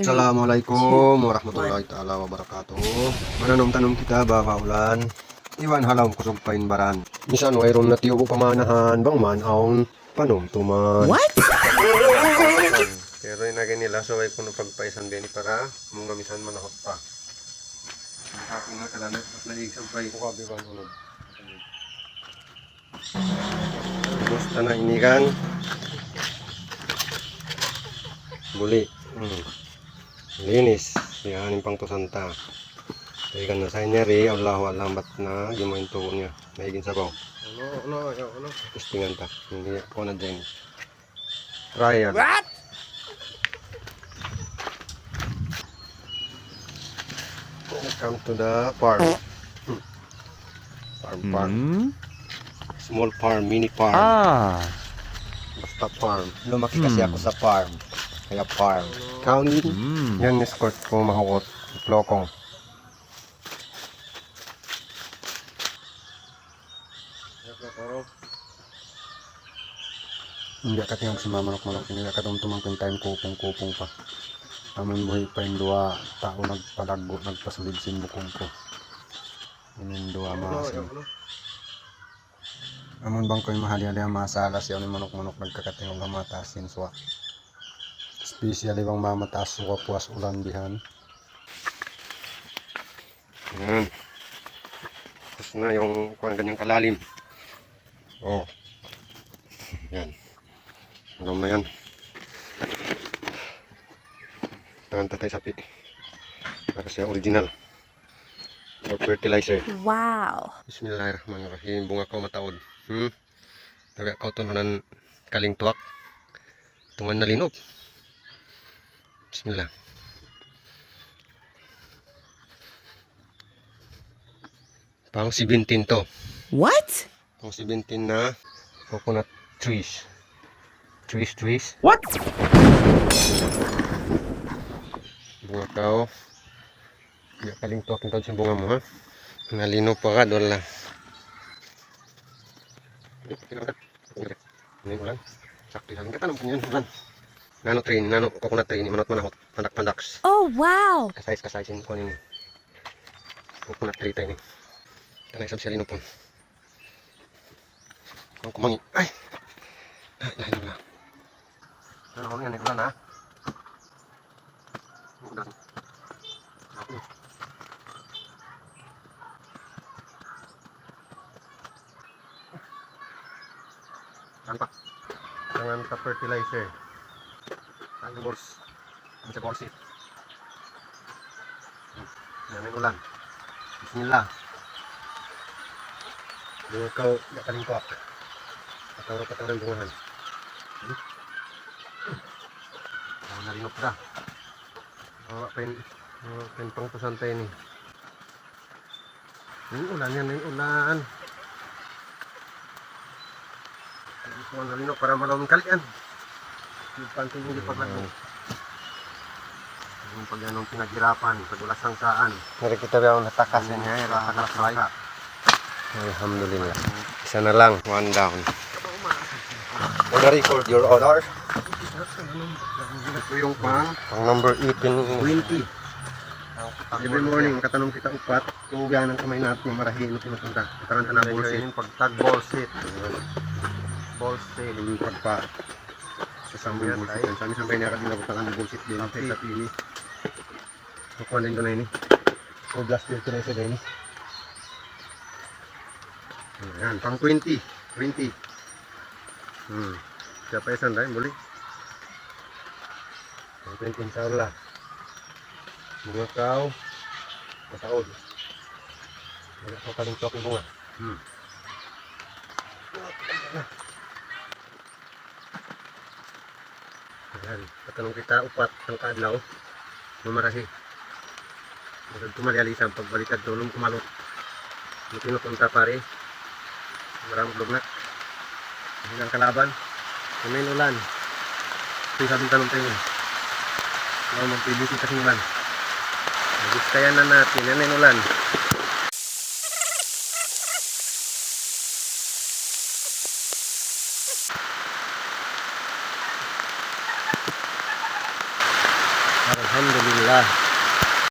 Assalamualaikum warahmatullahi taala wabarakatuh. Mananom-tanom kita ba kaulan? Iwan halawm kusog painbaran. Bisan wayron na tiyo pamanahan bang manaon panumtuman. What? Pero inagin nila so ay kuno pagpaisan din para mga misan manahot pa. Ako nga kalanat at naig sampay ko kabiban unod. Gusto na inikan. Buli. Linis. Yan yung pang tusanta. Ikan na sa niya rin. Allahu alam ba't na yung mga intuon niya. Naigin sa baw. Ano. Testingan ta. Hindi ako na dyan. Try yan. What? Welcome to the farm. Farm. Small farm, mini farm. Basta farm. Lumaki kasi ako sa farm. Kaya farm. County. Yan escort ko mahukot. Plokong. Hindi ka tiyong sumamanok-manok. Hindi ka tumtumang time kupong-kupong pa. Amin buhay pa yung dua tao nagpalago, nagpasulid sin bukong ko. Yung dua maasin. Amin bang ko yung mahali-hali ang masalas yung manok-manok nagkakatingong gamatasin suwa. Especially bang mamataas suwa puwas ulan bihan. Yan. Tapos na yung kuwan ganyang kalalim. Oh. Yan. Alam na yan. Tangan tatay sapi. Para siya original. Or fertilizer. Wow. Bismillahirrahmanirrahim. Bunga ko mataod. Taga ko tununan kaling tuwak. Tungan na linop. Bismillah. Pang 17 to. What? Pang 17 na coconut trees. Trees. What? Bunga kao. Kaya kaling tuwak yung sa bunga mo ha. Nalino pa ka doon lang. Ini ulan. Sakti saling katanong po niyan ulan. Nano coconut tree ni manot manahot. Pandak-pandaks. Oh, wow. Kasayis ko ni coconut tree tayo ni. Tanay sab siya linupon. Ang kumangi. Ay! Lahin mo lang. Ano ko yan? Ulan ha? Ulan. Saan pa? Jangan ka fertilizer. Saan yung balls? Ang sa ballsit. Yan yung ulan. Bismillah. Yung ikaw, nakaling ko. Katawag ng bungahan. Nalinop ka. Pen pang pusantay ni. Yung ulan yan, yung ulan. Ito ang nalinop para maraming kalian. Yung panting hindi paglago. Yung pag anong pinaghirapan, pagulasang saan. Nari kita ba ang natakas niya, natakas na. Alhamdulillah. Isa na lang, one down. Wanna record your order? Ito yung pang number 18. 20. Every morning, makatanong kita upat. Tugan ang kamay natin yung marahin. Pinupunta. Taranta na bullshit. Pagtag bullshit. Bullshit. Yung pagpa. Sasambay bullshit. Sami-sambay niya kasi nabutangan ng bullshit din. Sa TV. Kukuha din ko na yun. So, blast filter na isa din. Ayan, pang 20. 20. Siapa isan tayo, boleh? Pang 20 insyaAllah. Bunga kau mataod. Wala ko kaling tuwak yung bunga. Ayan, patanong kita upat ang kaadlaw. Mamarahi. Magag tumalialisan pagbaliktad tulong kumalot. Yung pinupunta pare. Maraming lugnak. Hanggang kalaban. May ulan. Ito yung sabing tanong tayo. Kaya magpilisi kasi ulan. Nagustayan na natin. Yan yung ulan. Alhamdulillah.